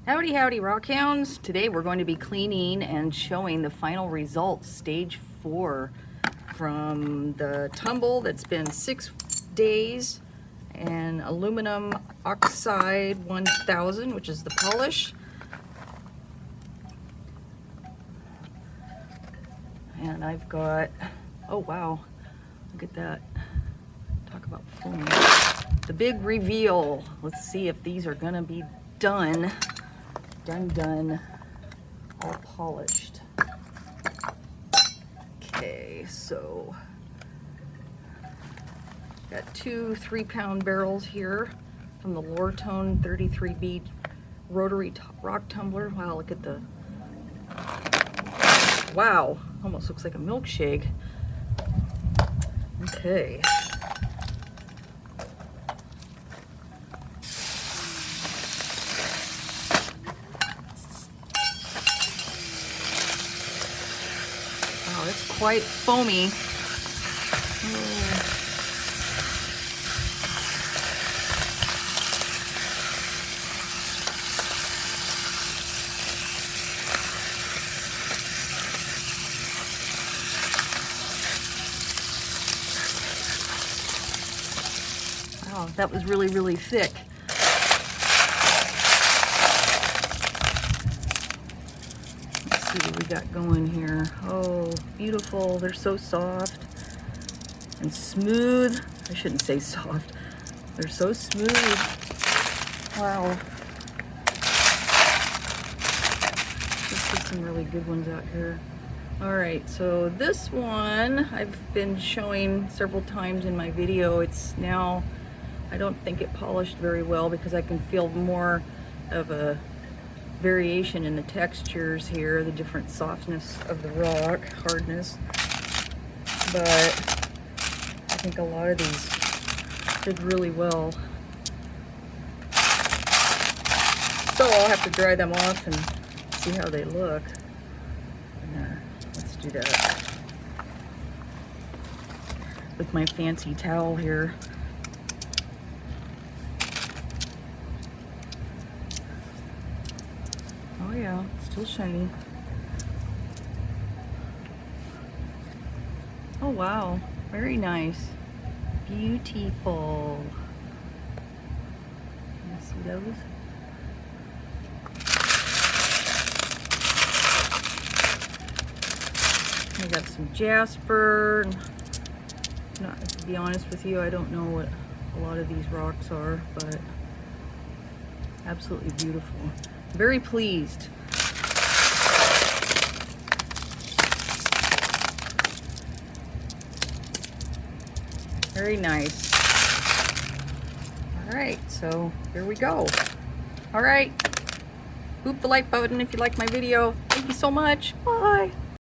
Howdy, howdy, rockhounds. Today we're going to be cleaning and showing the final results, stage 4, from the tumble that's been 6 days, and Aluminum Oxide 1000, which is the polish. And I've got, oh wow, look at that. Talk about foaming. The big reveal. Let's see if these are gonna be done, all polished. Okay, so got two 3-pound barrels here from the Lortone 33B rotary rock tumbler. Wow, look at the, wow, almost looks like a milkshake. Okay. Wow, it's quite foamy. Wow, that was really, really thick. Let's see what we got going here. Oh, beautiful. They're so soft and smooth. I shouldn't say soft. They're so smooth. Wow. Let's get some really good ones out here. All right, so this one I've been showing several times in my video. It's now, I don't think it polished very well because I can feel more of a variation in the textures here, the different softness of the rock, hardness. But I think a lot of these did really well. So I'll have to dry them off and see how they look. And, let's do that with my fancy towel here. Oh yeah, still shiny. Oh wow, very nice. Beautiful. Can you see those? I got some jasper. To be honest with you, I don't know what a lot of these rocks are, but absolutely beautiful. Very pleased. Very nice. All right, so here we go. All right, boop the like button if you like my video. Thank you so much. Bye.